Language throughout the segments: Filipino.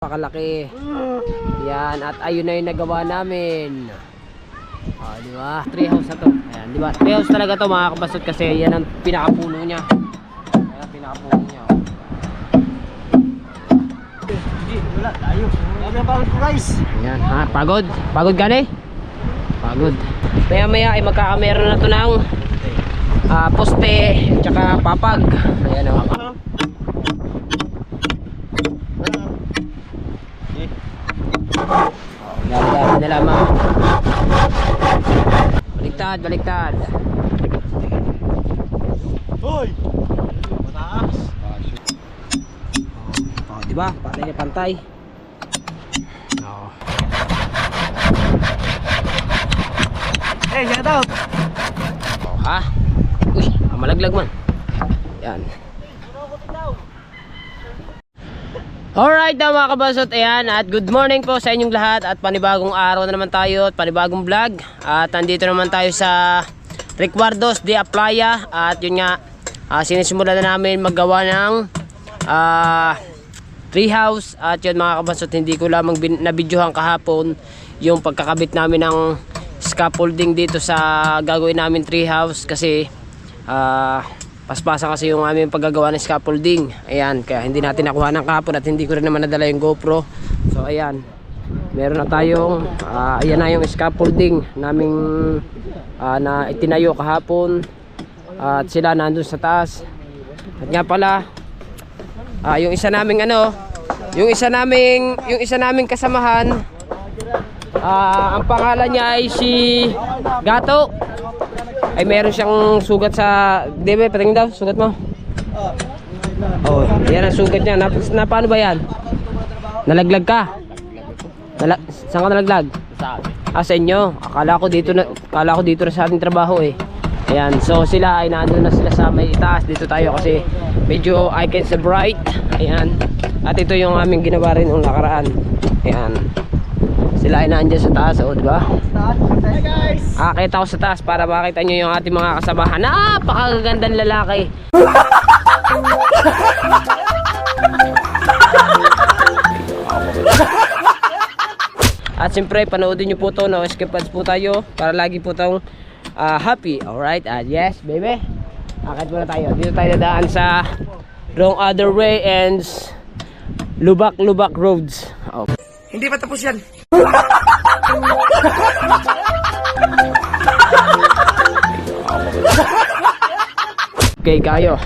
napakalaki. Yan, at ayun na yung nagawa namin. Di ba? Tree house na to. Ayan, di ba? Tree house talaga to mga kabasot kasi yan ang pinakapuno niya. Yan ang pinakapuno niya. Wala tayo. Pagod ko guys. Ayan, ha? Pagod? Pagod ka na eh? Pagod. Maya maya ay magkakamera na to ng poste tsaka papag. Ayan o. Gagawin na lamang. Baliktad, baliktad. Hoy! Mataas. Diba? Pantay na pantay. Hey, shout out! Ha? Uy, malaglag man. Yan. Alright na mga kabasot, ayan, at good morning po sa inyong lahat at panibagong araw na naman tayo at panibagong vlog. At nandito naman tayo sa Recuerdos de Aplaya at yun nga, sinisimulan na namin maggawa ng treehouse. At yun mga kabasot, hindi ko lamang nabidyohan kahapon yung pagkakabit namin ng scaffolding dito sa gagawin namin treehouse kasi paspasa kasi yung aming paggagawa ng scaffolding. Ayan, kaya hindi natin nakuha ng kahapon at hindi ko rin naman nadala yung GoPro. So ayan, meron na tayong ayan na yung scaffolding naming na itinayo kahapon at sila nandun sa taas. At nga pala yung isa naming yung isa naming kasamahan, ang pangalan niya ay si Gato. Ay meron siyang sugat sa debe, patingin daw, sugat mo. Oh, yan ang sugat niya. Na paano ba yan? Nalaglag ka? Saan ka nalaglag? Sa inyo. Akala ko dito na sa ating trabaho eh. Ayan, so sila ay nandun na sila sa may itaas. Dito tayo kasi medyo I can see bright. Ayan. At ito yung aming ginawa rin ng nakaraan. Ayan. Sila ay nandiyan sa taas, o diba? Hey guys! Kita ko sa taas para makita nyo yung ating mga kasamahan. Napakagandang lalaki. At siyempre, panoodin nyo po ito. No? Skip ads po tayo para lagi po itong happy. Alright, yes baby. Akit muna tayo. Dito tayo dadaan sa wrong other way and lubak-lubak roads. Hindi pa tapos yan. Okay, kayo.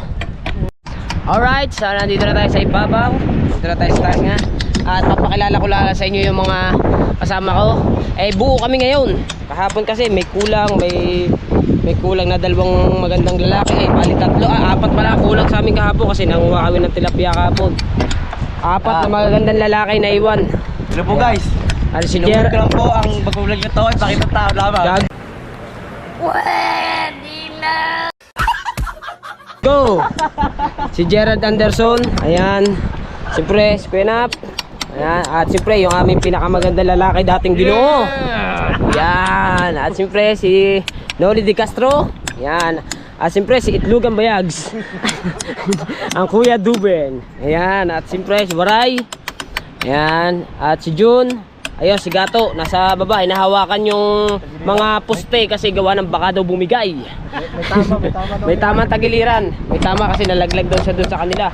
Alright, so nandito na tayo sa ibabaw. Dito na tayo sa taas nga. At papakilala ko lang sa inyo yung mga kasama ko. Buo kami ngayon. Kahapon kasi may kulang na dalawang magandang lalaki. Bali tatlo, apat pala kulang sa amin kahapon kasi nanguha kami ng tilapia kahapon. Apat na magagandang lalaki na iwan. Hello po guys. Ano si Jer? Ko lang po ang pag-vlog nito ay pakita tao lamang. Go! Si Gerald Anderson. Ayan. Siyempre, Square Up. Ayan. At siyempre, yung aming pinakamaganda lalaki dating Ginoo. Ayan. At siyempre, si Noli De Castro. Ayan. At siyempre, si Itlugan Bayags. Ang Kuya Duben. Ayan. At siyempre, si Waray. Ayan. At si June. Ayun, si Gato, nasa baba, hinahawakan yung mga poste kasi gawa ng baka daw bumigay. May tamang tagiliran. May tama kasi nalaglag daw siya doon sa kanila.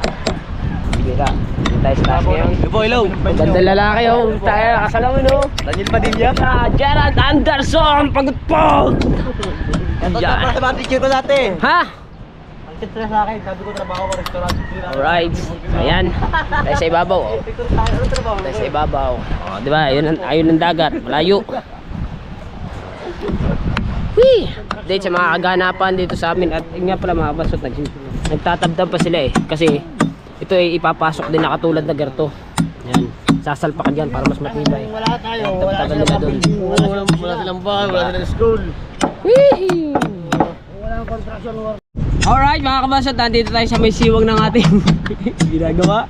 Bira. Hindi tayo sa taas ngayon. Hello. Ganda lalaki oh. Tayo kasalawin oh. Daniel Padilla. Gerald Anderson, pagod-pagod. Yan. Sa battery ko dati. Ha? Ang sila sa akin, sabi ko trabaho ko restaurant. Alright. Ayan. Tayo sa ibabaw oh. Tayo sa ibabaw. Oh, di ba? Ayun ang dagat. Malayo. Whee! Dito sa mga kaganapan dito sa amin. At yun nga pala mga basot, nagtatabdab pa sila eh. Kasi ito ay ipapasok din na katulad na garto. Ayan. Sasalpa ka dyan para mas matibay. Wala tayo. Wala silang bahay, wala silang school. Whee! Walang construction work. Alright mga kabasot, nandito tayo sa may siwang ng ating ginagawa.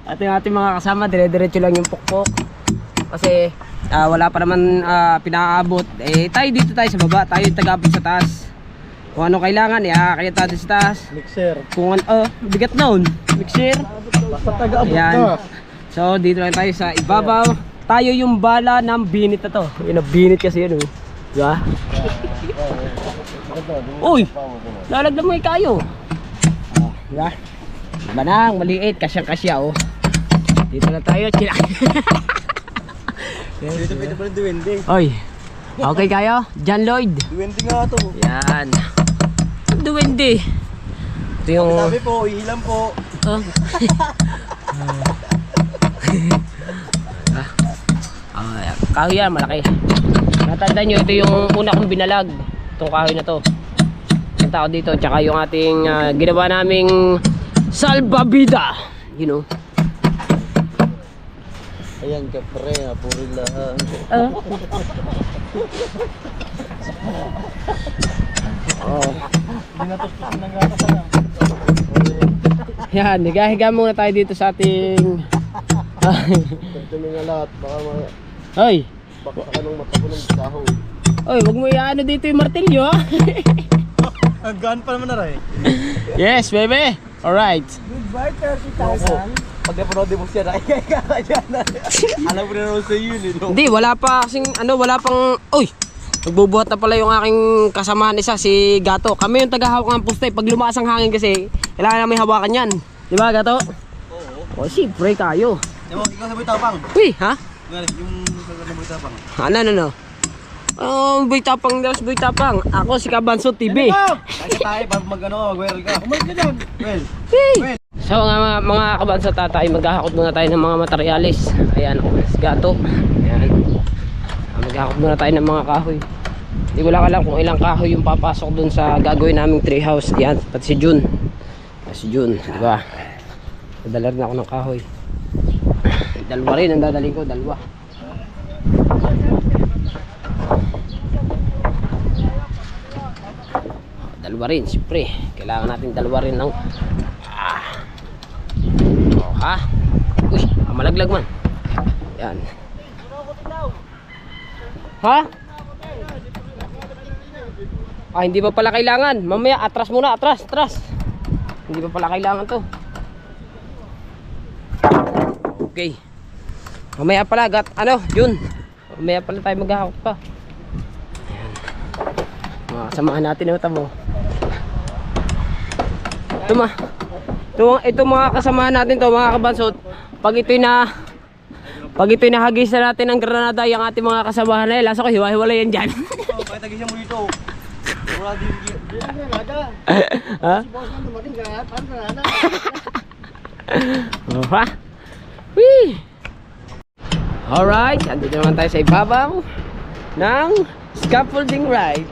At yung ating mga kasama, dire-diretso lang yung pukpok. Kasi wala pa naman pinakaabot. Tayo dito tayo sa baba, tayo yung taga-abot sa taas. Kung ano kailangan, kaya tayo sa taas. Mixer. Kung ano, bigat noon. Mixer. Basta taga-abot Ayan. ka. So, dito lang tayo sa ibabaw. Tayo yung bala ng binit na to. Yun ang binit kasi yun, oh. Diba? Uy! Lalagdag mo yung kayo. Oh, diba? Banang, maliit. Kasyang-kasya, oh. Dito na tayo. Chila. Dito pwede pa rin duwende. Oy. Okay kayo? John Lloyd. Duwende nga to. Yan. Duwende. Ito yung... Sabi po, ihilan po. Oh. Kahoy yan, malaki. Natandaan nyo, ito yung una kong binalag. Itong kahoy na to. Yung tao dito, tsaka yung ating ginawa naming salbabida. You know. Ayan ka pre, puri lahat. Oh. Yan, higa-higa muna tayo dito sa ating... Ito nga lahat, Hoy! baka ka nung matapunong kahoy. Hoy, wag mo iano dito yung martilyo, ha? Ang gaan pa naman na rin. Yes, baby! Alright. Goodbye, 30,000. Pag napanood mo siya, nakikaya na. Alam mo na naman sa yun, eh, no? Hindi, wala pa kasing, wala pang... Uy! Nagbubuhat na pala yung aking kasamahan isa, si Gato. Kami yung tagahawak ng poste. Pag lumakas ang hangin kasi, kailangan namin hawakan yan. Di ba, Gato? Oo. O, siyempre kayo. Ikaw sa Boytapang. Uy, ha? Yung sa Boytapang. Ano? Boy Tapang. Ako si Kabanso TV. Kaya tayo, bago mag-well ka. Umalis ka dyan. Well. So mga Kabanso tatay, maghahakot muna tayo ng mga materyales. Ayan, si Gato. Ayan. Maghahakot muna tayo ng mga kahoy. Hindi ko lang alam kung ilang kahoy yung papasok dun sa gagawin naming treehouse. Yan, pati si Jun. Si Jun, diba? Dadala rin ako ng kahoy. Dalawa rin ang dadaling ko, dalawa. Dalawa rin, siyempre. Kailangan natin dalawa rin ng... Oh, ha? Uy, malaglag man. Yan. Ha? Hindi pa pala kailangan. Mamaya, atras muna, atras. Hindi pa pala kailangan to. Okay. Mamaya pala, Jun. Mamaya pala tayo maghahakot pa. Ayan. Mga kasamahan natin na mo. Ito mga kasamahan natin to, mga Kabansot. Pag ito'y nahagisan natin ng Granada, yung ating mga kasamahan na lasa ko, hiwa-hiwala yan dyan. Bakit tagisyan mo dito? Wala din Granada. Ha? Si boss na dumating ka, paano Granada? Oh, ha? Whee! Alright, andito naman tayo sa ibabaw ng scaffolding ride.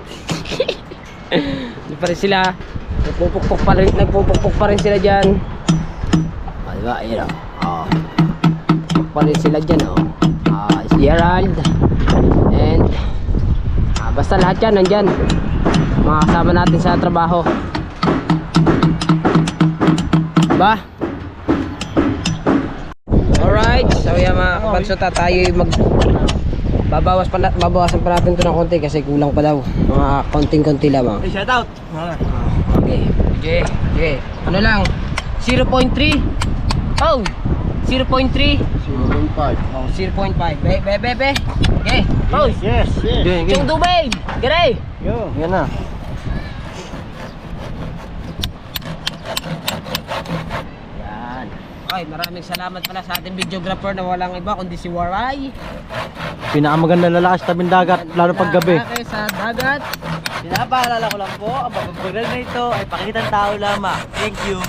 Hindi pa rin sila, nagpupukpok pa rin sila dyan. O, diba? Ayan o. Pupukpok pa rin sila dyan o. Si Gerald. And basta lahat yan nandyan. Mga kasama natin sa trabaho. Diba? Alright, so yan mga Kabansota, tayo babawasan pa natin ito ng konti kasi kulang pa daw. Mga konting-konti lamang. Hey, shout out. Okay. Ano lang? 0.3. Oh, 0.3. 0.5. Oh, 0.5. Bebe. Okay. Oh, Yes. Chung Dubay. Gare. Yo. Yan na. Yan. Ay, maraming salamat pala sa ating videographer na walang iba kundi si Waray. Pinakamaganda lalaki sa tabing dagat, lalo pag gabi. Lalaki sa dagat. Pinapaalala ko lang po, ang pagbabagal na ito ay pakitang tao lamang. Thank you.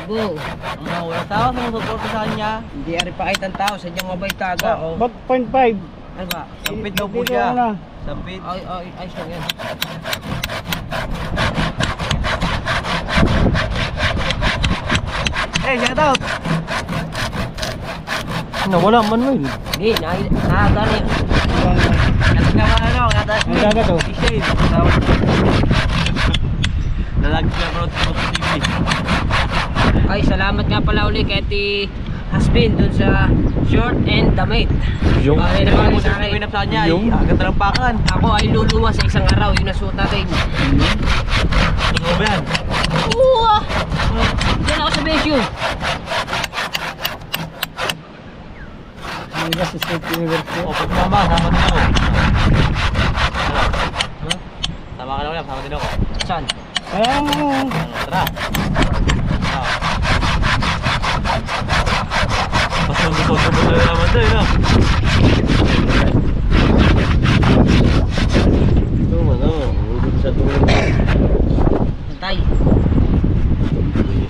Go. Ang mga walang tao sa suporta sa kanya. Hindi ari pa kahit ang tao, sadyang mabay taga. Oh. Ba't 0.5? Ano ba? Sampit daw po siya. Sampit. Ay, siya yan. Hey, shout out! Wala man mo yun. Hindi, nakagano yan. Kasi naman kataas mo. Ang dagat oh. Lalagay sila bro sa TV. Ay, salamat nga pala uli kay Ati Hasbin dun sa short and damit. Yung? Ay, naman sa akin. Pinap sa kanya, agad na lang pakan. Ako ay luluwa sa isang araw, yun ang suot natin. Ano ba yan? Oo ah! Diyan ako sa Besyo. Hindi ba si State University? O, pag sama din ako. Ano? Sama ka na ulit, sama din ako. Saan? Kaya mo. Ano, tara. Mas mag-contribute na naman doon, no? Ito man, hindi sa tulong. Antay.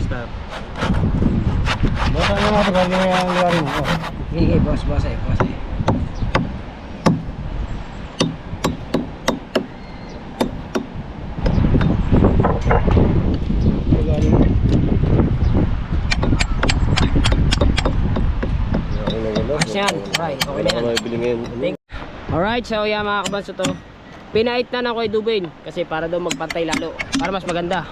Stop. Baka naman ito gagawin yung luwarin mo. Sige, boss eh. Luwarin mo. Yan, right, okay na yan. Bili ngayon. Alright, so yan mga kabanso to. Pinait na na ko kay Dubin kasi para daw magpantay lalo, para mas maganda.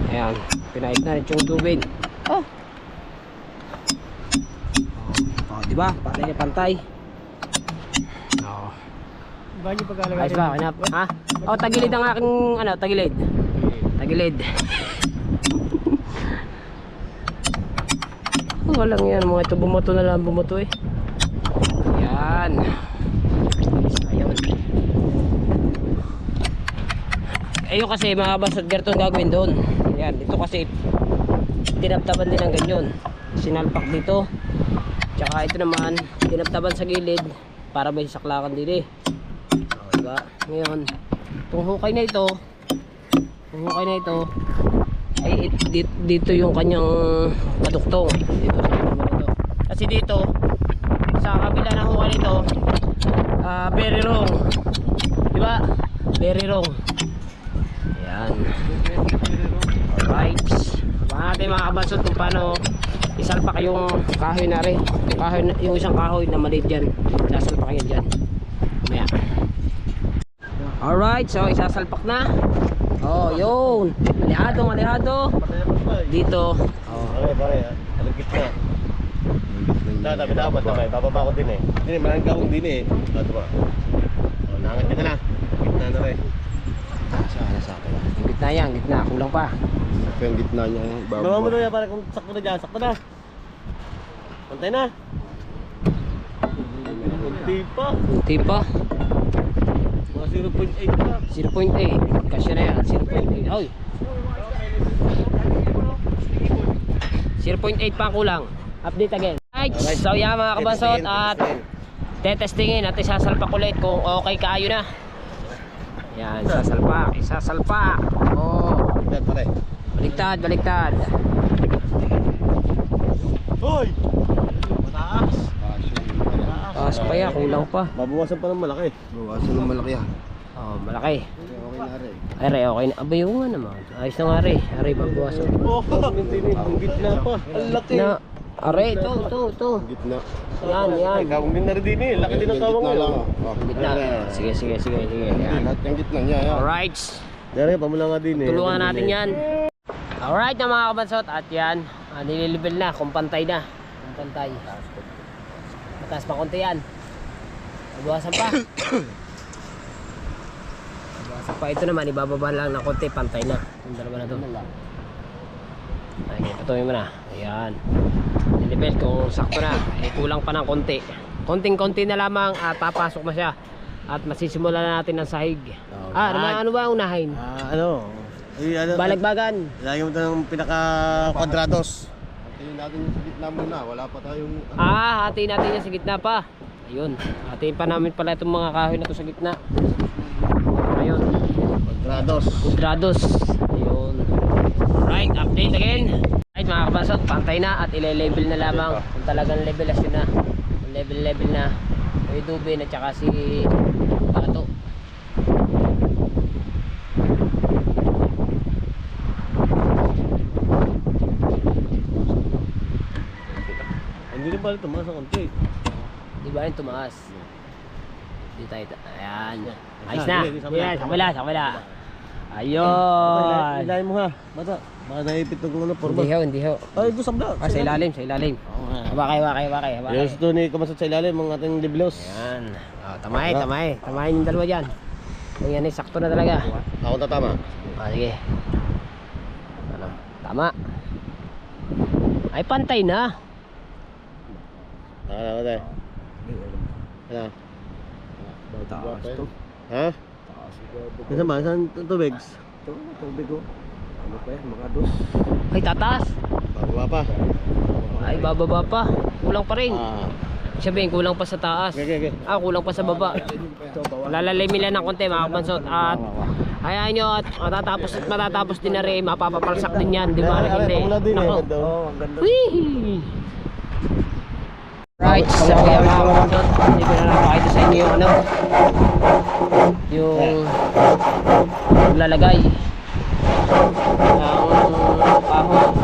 Ayan, pinait na rin yung Dubin. Oh, di ba? Pantay na pantay. Oh. Bakit yung pagkalagay? Ayos ba? Kinap? Ha? Oh, tagilid ang aking ano, tagilid. Tagilid. Oh, walang yan mga ito, bumoto na lang, bumoto eh. Yan. Ayun. Ayun kasi mga basod garton gagawin doon. Yan, dito kasi tinaptaban din ng ganyan. Sinalpak dito. Tsaka ito naman, tinaptaban sa gilid para may saklakan din eh. O, diba? Ngayon, itong hukay na ito, ay dito yung kanyang paduktong dito sa naman ito. Kasi dito sa kabila ng hukay nito, very wrong. Diba? Very wrong. Ayan. Alright. Abangan natin mga kabansot kung paano isalpak yung kahoy na rin. Yung isang kahoy na maliit dyan. Sasalpak yan dyan. Maya. Alright. So isasalpak na. Oh, yun. Alihado. Dito. Oh. Pare, alagit na. Dami dapat naman, bababa ko din eh. Hindi, malang akong din eh. Ito ba? O, nangat ka na. Gitna na rin. Sana sa akin. Yung gitna yan, gitna. Kulang pa. Yung gitna niya. Bawa mo na yan, pare kung sakto na dyan. Sakto na. Pantay na. Kunti pa. Kunti pa. Mga 0.8 pa. 0.8. Kasya na yan. 0.8. Hoy. 0.8 pa ang kulang. Update again. Right. So yan mga kabansot at tetestingin at isasalpak ulit kung okay kaayo na. Yan, isasalpak. Oh. Baliktad. Hoy! Mataas. Taas pa yan, kulang pa. Babawasan pa ng malaki. Bawasan ng malaki yan. Oh, malaki. Okay na rin. Are, okay na. Abay, yung nga naman. Ayos na nga rin. Are, babawasan. Oh, ang gitna pa. Ang laki. Na, are, ito. Gitna. Yan. Kawang din na rin din eh. Laki din ang kawang Gitna lang. yun. Gitna. Sige. Yan. Lahat yung gitna niya. Yan. Alright. Dari, pamula nga din eh. Tulungan natin yan. Alright na mga kabansot. At yan, nililibel na. Kung pantay na. Kung pantay. Mataas pa konti yan. Babawasan pa. Babawasan pa. Ito naman, ibababa lang ng konti. Pantay na. Yung dalawa na ito. Ay, patuloy mo na. Ayan. Nilibel kung sakto na. Kulang pa ng konti. Konting-konti na lamang at papasok na siya. At masisimulan na natin ng sahig. Ano ba ang unahin? Balagbagan. Lagi mo ito ng pinaka-kwadrados. Tingin natin yung sa gitna muna. Wala pa tayong... Hatiin natin yan sa gitna pa. Ayun. Hatiin pa namin pala itong mga kahoy na to sa gitna. Ayun. Kwadrados. Kudrados. Ayun. Right, update again. Right mga kabasot, pantay na at ile-level na lamang. Kung talagang levelasyon na. Level na. May Dubin at saka si Bato. Hindi rin pala tumaas ang konti. Di ba rin tumaas? Di tayo. Ayan. Ayos na. Sige, sa Yan, sa kabila. Ayun. Ilayin mo ha. Bata. Baka naipit ng ano, forma. Hindi ho. Ay, gusto mo na. Sa ilalim. Wakay. Yan sa ni kamasat sa ilalim, mga ating liblos. Yan. Tamay. Tamayin yung dalawa dyan. Kung yan ay sakto na talaga. Ako tatama. Sige. Ano? Tama. Ay, pantay na. Ano tayo? Ano? Taas to. Ha? Taas ito. Nasaan ba? Saan tubig? Ito, tubig ko. Ano pa yan? Mga dos. Ay, tataas. Bababa pa. Ay, bababa pa. Kulang pa rin. Ah. Sabihin, kulang pa sa taas. Okay. Kulang pa sa baba. Ito, bawal. Lalalimin lang ng konti mga kabansot. At hayaan nyo at matatapos din na rin. Mapapapalsak din yan. Di ba? Hindi. Wala din eh. Nako. Oh, ang ganda. Whee! Right, so kaya mga kabansot, hindi ko na napakita sa inyo yung ano, yung lalagay ng paho.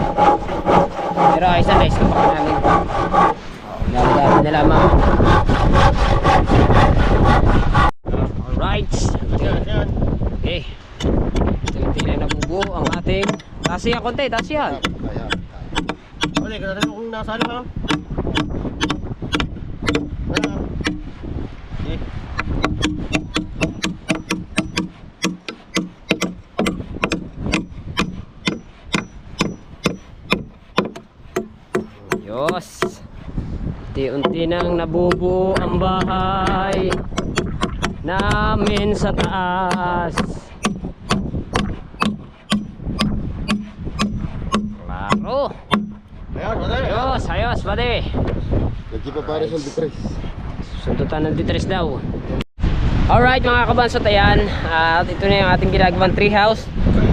Pero ayos na pa namin. Lalagay na lamang. Alright. Okay. Ito yung tinay na bubo ang ating taas yan konti, taas yan. Ulit, kasi kung nasali ka. Diyos, unti-unti nang nabubuo ang bahay namin sa taas. Klaro. Ayos, buddy. Nagkipapare sa Bitres. Sundutan ng Bitres daw. Alright mga kabansot, ayan. At ito na yung ating ginagawang treehouse.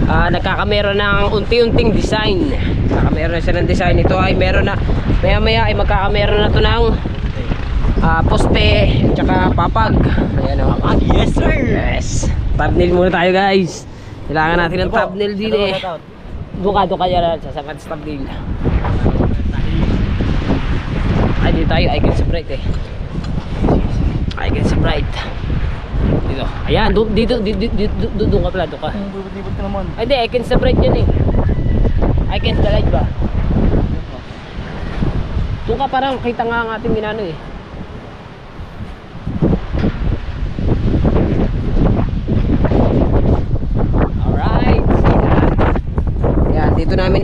Nagkakamero ng unti-unting design. Nagkakamero na siya ng design. Ito ay meron na, maya-maya ay magkakamero na ito ng poste tsaka papag. Ayan o. Yes, sir! Yes. Thumbnail muna tayo guys. Kailangan natin ng thumbnail din eh. Doon ka dyan sa sapat sa thumbnail. Ay dito tayo, icon sa bright eh. Icon sa bright. Dito. Ayan, doon ka pala, doon ka. Libot ka naman. Ay, hindi, icon sa bright yun eh. Icon sa light ba? Doon ka parang kita nga ang ating ginano eh. Alright. Ayan, dito namin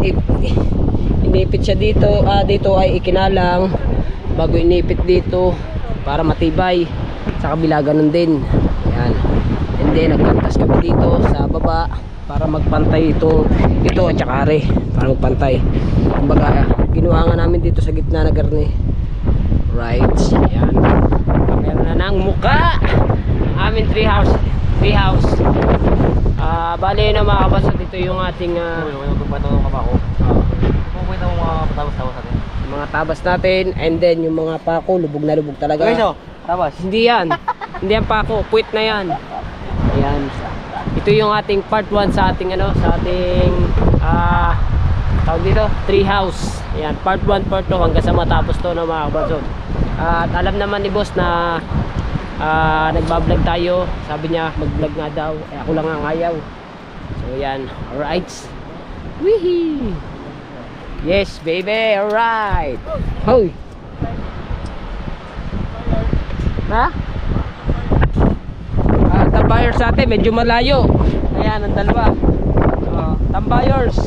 inipit siya dito. Dito ay ikinalang bago inipit dito para matibay. Sa kabila ganun din. Ayan. And then nagkantas kami dito sa baba para magpantay ito at saka are para magpantay. Kumbaga ginawa nga namin dito sa gitna na garni. Right. Ayan. Meron na ng muka. Amin treehouse. Bali na mga kabasot, dito yung ating mga tabas natin, and then yung mga pako lubog na lubog talaga. Tabas. Hindi yan. Hindi yan pako, puwit na yan. Ayan. Ito yung ating part 1 sa ating sa ating tawag dito, treehouse. Ayan, part 1, part 2 hanggang sa matapos to na mga kabasot. At alam naman ni boss na nagbablog tayo. Sabi niya mag-vlog nga daw. Ako lang ang ayaw. So yan, alright. Wihee! Yes baby, alright. Hoy! Ha? Tambayers natin, medyo malayo. Ayan, ang dalawa. Tambayers.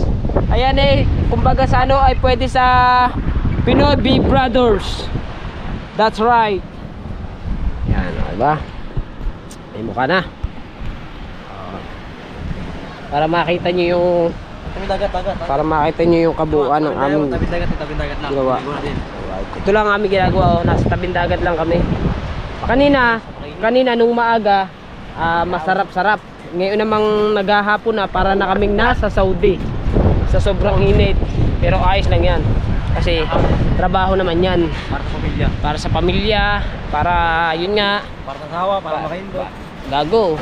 Ayan eh, kumbaga sa ano ay pwede sa Pinoy Big Brothers. That's right. Yan, diba? May mukha na. Para makita nyo yung para makita nyo yung kabuuan ng aming Tabing dagat lang. ginawa. Ito lang ang aming ginagawa. Nasa tabing dagat lang kami. Kanina nung maaga, masarap-sarap. Ngayon namang naghahapon na, para na kaming nasa Saudi sa sobrang init. Pero ayos lang yan kasi trabaho naman yan. Para sa pamilya. Para sa pamilya, para yun nga, Para sa asawa, para makaindot. gago.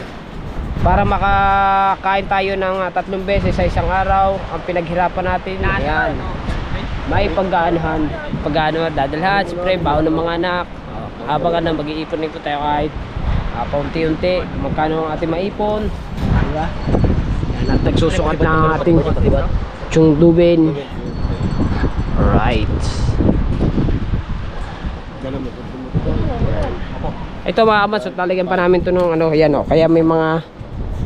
Para makakain tayo ng 3 beses sa isang araw. Ang pinaghirapan natin, ayan. May paggaanahan, dadalhan, siyempre, baon ng mga anak. Habang na mag-iipon-ipon tayo kahit paunti-unti, magkano ang ating maipon. Diba? Yan, at nagsusukat na ating tiyong dubin. Alright. Ito mga kabans, talagyan pa namin ito ng yan o. Kaya may mga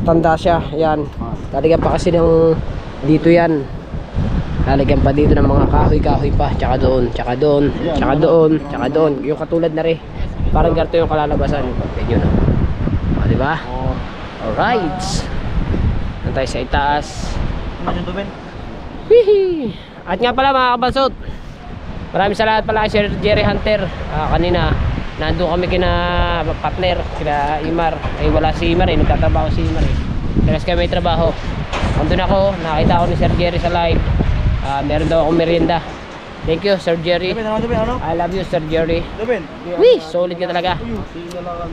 tanda siya, yan. Talagyan pa kasi ng dito yan. Lalagyan pa dito ng mga kahoy-kahoy pa, tsaka doon. Yung katulad na rin. Parang ganito yung kalalabasan. Tingnan nyo na. O, diba? Alright. Nandun tayo sa itaas. Ano yung tubin? Hihi. At nga pala mga kabansot, maraming salamat pala kay Sir Jerry Hunter. Kanina nandun kami kina partner, kina Imar. Ay wala si Imar nagtatrabaho si Imar Kailas kami may trabaho. Nandun ako, nakita ako ni Sir Jerry sa live. Meron daw akong merienda. Thank you Sir Jerry. Tubin, ano? I love you Sir Jerry. Tubin. Wih, solid ka talaga.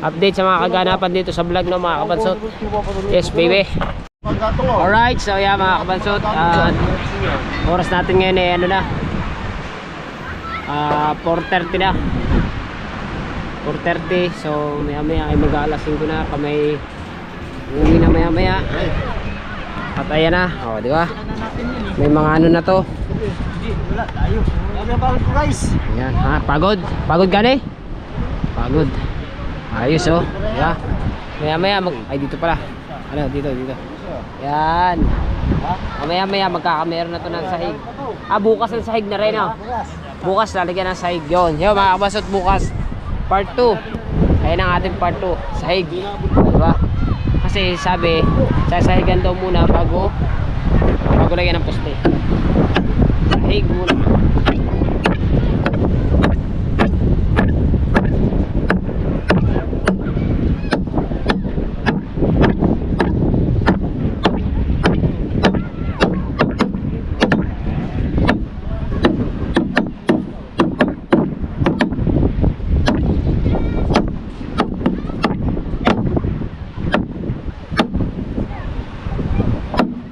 Update sa mga kaganapan dito sa vlog no mga kabansot. Yes baby. Alright, so yeah mga kabansot, oras natin ngayon ay ano na 4:30 na 4:30, so maya maya ay mag-aalas 5 na kami uwi na maya maya at ayan na, o diba may mga ano na to Wala, tayo. Kami ang pagod ko guys. ayan, ha, pagod ka na pagod ayos o, diba maya maya ay dito pala ano, dito yan. Mamaya magkakamera na to ng sahig. Bukas ang sahig na rin bukas lalagyan ng sahig yun. Yo mga kabasot, bukas part 2. Ayan ang ating part 2, sahig. Diba? Kasi sabi sasahigan daw muna bago lagyan ng poste. Sahig muna.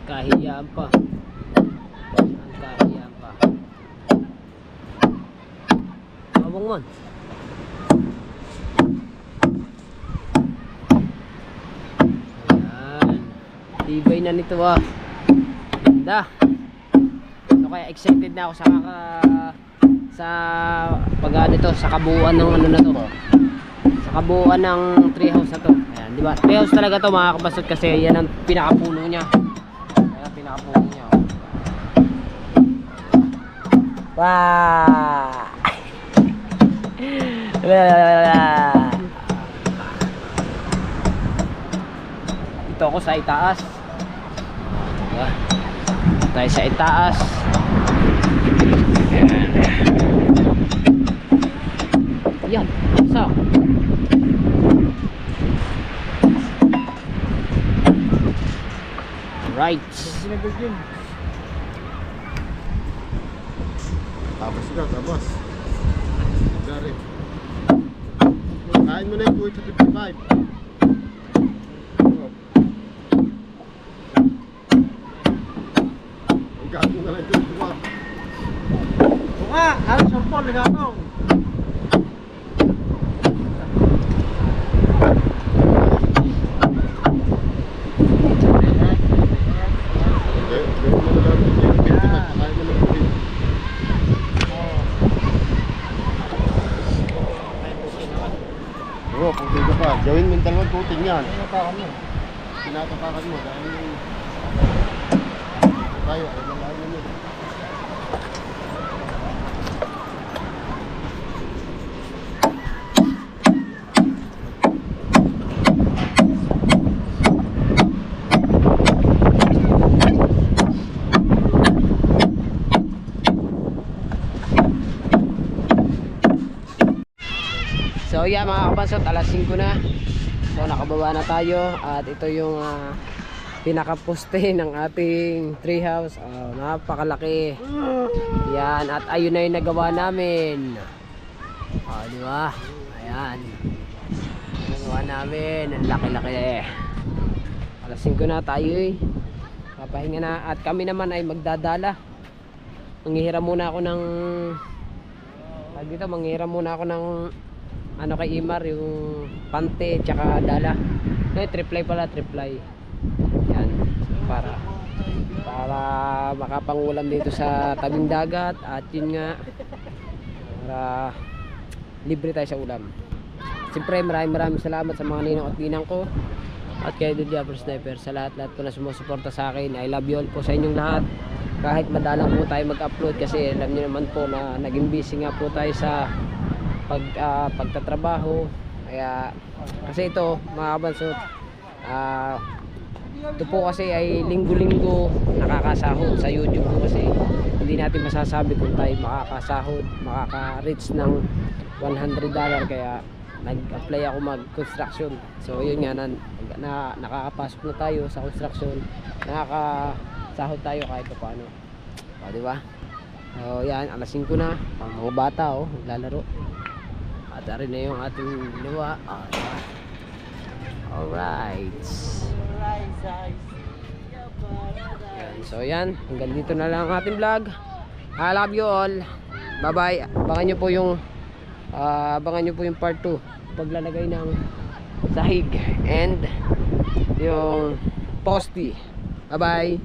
Kahiyaan pa. Ang kahiyaan pa. Abang man. Ayan. Tibay na nito Ganda. So kaya excited na ako sa pag-ano sa kabuuan ng ano na to. Sa kabuuan ng treehouse na to. Ayan, di ba? Treehouse talaga to mga kabasot kasi yan ang pinakapuno niya. Wow. Ito ako sa itaas. Diba? Tayo sa itaas. Yan. So. Right. Tapos ka, tapos. Dari. Kain mo na yung 255. Ang gago na lang yung tuwa. Bunga, ano sampol, ligatong. Gawin mo yung dalawang puting yan. Tinatapakan mo dahil tayo ay lalayo na yun. So yeah mga kabansot, alas 5 na. So nakababa na tayo at ito yung pinakaposte ng ating treehouse. Napakalaki. Yan, at ayun na yung nagawa namin. Di ba? Ayan. Nagawa namin. Ang laki-laki. Alas 5 na tayo papahinga na at kami naman ay magdadala. Manghihiram muna ako ng manghihiram muna ako ng ano kay Imar, yung pante tsaka dala. Triply pala, triply. Yan, para makapangulam dito sa tabing dagat at yun nga para libre tayo sa ulam. Siyempre maraming salamat sa mga ninang at ginang ko at kay Diablo Sniper, sa lahat po na sumusuporta sa akin. I love you all po sa inyong lahat. Kahit madalang po tayo mag-upload kasi alam niyo naman po na naging busy nga po tayo sa pagtatrabaho. Kaya kasi ito mga kabansot, ito po kasi ay linggo-linggo nakakasahod sa YouTube po, kasi hindi natin masasabi kung tayo makakasahod, makaka-reach ng $100. Kaya nag-apply ako mag-construction. So yun nga, nakakapasok na tayo sa construction, nakakasahod tayo kahit paano. O, diba? So yan, alas 5 na, ang mga bata naglalaro. At rin na yung ating ginawa. Diba? Alright. Yan. So yan, hanggang dito na lang ang ating vlog. I love you all. Bye bye. Abangan nyo po yung part 2, paglalagay ng sahig and yung poste. Bye bye.